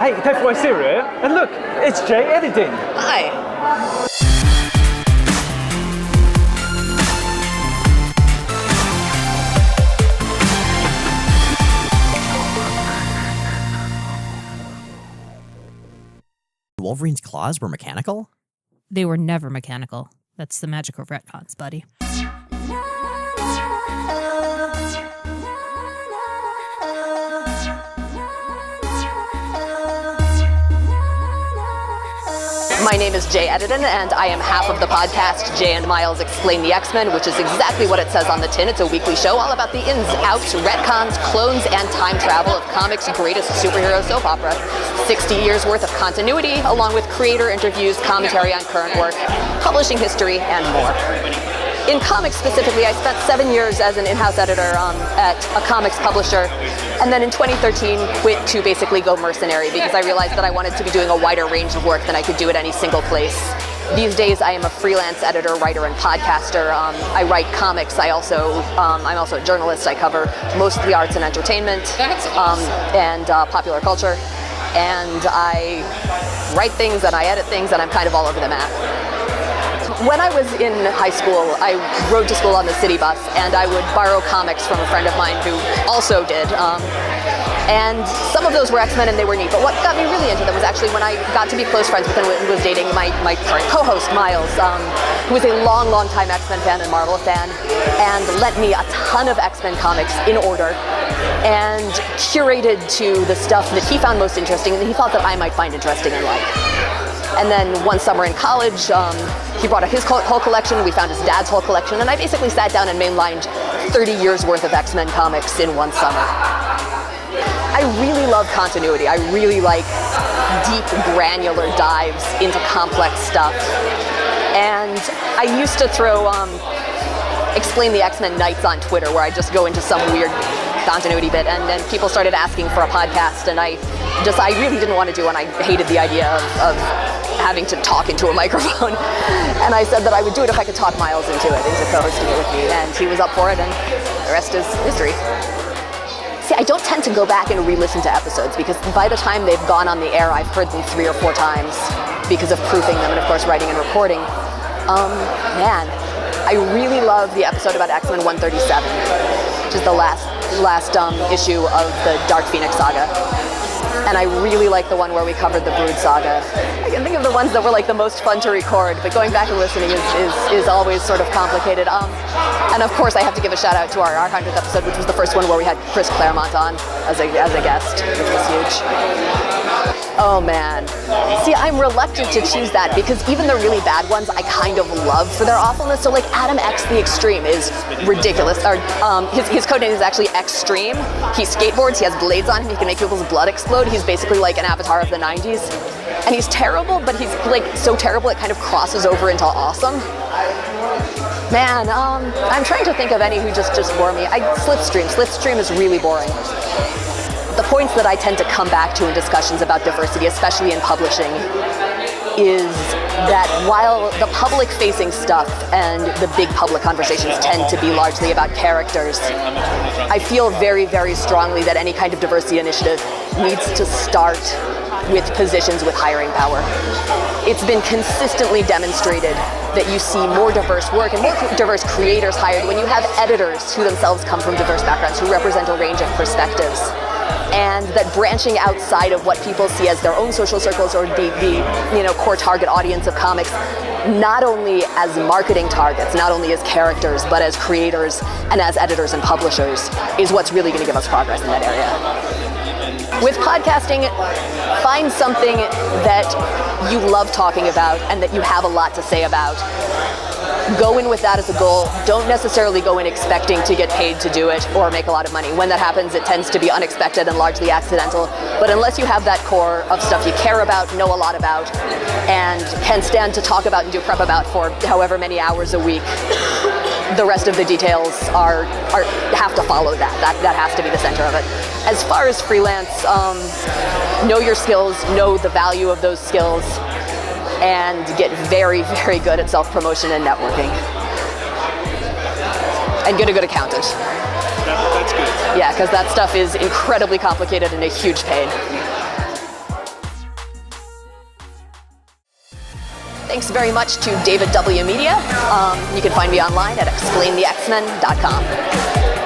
Hey, Deftwise-Zero here, and look, it's Edidin. Hi. Wolverine's claws were mechanical? They were never mechanical. That's the magic of retcons, buddy. My name is Edidin, and I am half of the podcast Jay and Miles Explain the X-Men, which is exactly what it says on the tin. It's a weekly show all about the ins, outs, retcons, clones, and time travel of comics' greatest superhero soap opera. 60 years worth of continuity, along with creator interviews, commentary on current work, publishing history, and more. In comics specifically, I spent 7 years as an in-house editor at a comics publisher, and then in 2013 quit to basically go mercenary because I realized that I wanted to be doing a wider range of work than I could do at any single place. These days I am a freelance editor, writer, and podcaster. I write comics. I'm also a journalist. I cover mostly arts and entertainment and popular culture. And I write things and I edit things and I'm kind of all over the map. When I was in high school, I rode to school on the city bus, and I would borrow comics from a friend of mine who also did. And some of those were X-Men, and they were neat. But what got me really into them was actually when I got to be close friends with and was dating my current co-host, Miles, who was a long time X-Men fan and Marvel fan, and lent me a ton of X-Men comics in order, and curated to the stuff that he found most interesting and that he thought that I might find interesting and like. And then one summer in college, he brought out his whole collection, we found his dad's whole collection, and I basically sat down and mainlined 30 years worth of X-Men comics in one summer. I really love continuity. I really like deep, granular dives into complex stuff. And I used to throw Explain the X-Men nights on Twitter, where I just go into some weird continuity bit, and then people started asking for a podcast, and I really didn't want to do one. I hated the idea of having to talk into a microphone. And I said that I would do it if I could talk Miles into it, into co-hosting it with me, and he was up for it, and the rest is history. See, I don't tend to go back and re-listen to episodes, because by the time they've gone on the air, I've heard them 3 or 4 times because of proofing them and, of course, writing and recording. Man, I really love the episode about X-Men 137, which is the last issue of the Dark Phoenix saga. And I really like the one where we covered the Brood saga. I can think of the ones that were like the most fun to record, but going back and listening is always sort of complicated. And of course I have to give a shout out to our 100th episode, which was the first one where we had Chris Claremont on as a guest, which was huge. Oh man. See, I'm reluctant to choose that because even the really bad ones I kind of love for their awfulness. So like Adam X the Extreme is ridiculous. Or his codename is actually Extreme. He skateboards, he has blades on him, he can make people's blood explode. He's basically like an avatar of the 90s. And he's terrible, but he's like so terrible it kind of crosses over into awesome. Man, I'm trying to think of any who just bore me. Slipstream is really boring. The points that I tend to come back to in discussions about diversity, especially in publishing, is that while the public-facing stuff and the big public conversations tend to be largely about characters, I feel very, very strongly that any kind of diversity initiative needs to start with positions with hiring power. It's been consistently demonstrated that you see more diverse work and more diverse creators hired when you have editors who themselves come from diverse backgrounds, who represent a range of perspectives. And that branching outside of what people see as their own social circles or the core target audience of comics, not only as marketing targets, not only as characters, but as creators and as editors and publishers, is what's really going to give us progress in that area. With podcasting, find something that you love talking about and that you have a lot to say about. Go in with that as a goal. Don't necessarily go in expecting to get paid to do it or make a lot of money. When that happens, it tends to be unexpected and largely accidental. But unless you have that core of stuff you care about, know a lot about, and can stand to talk about and do prep about for however many hours a week, the rest of the details have to follow that. That has to be the center of it. As far as freelance, know your skills, know the value of those skills, and get very, very good at self-promotion and networking. And get a good accountant. That's good. Yeah, because that stuff is incredibly complicated and a huge pain. Thanks very much to David W. Media. You can find me online at explainthexmen.com.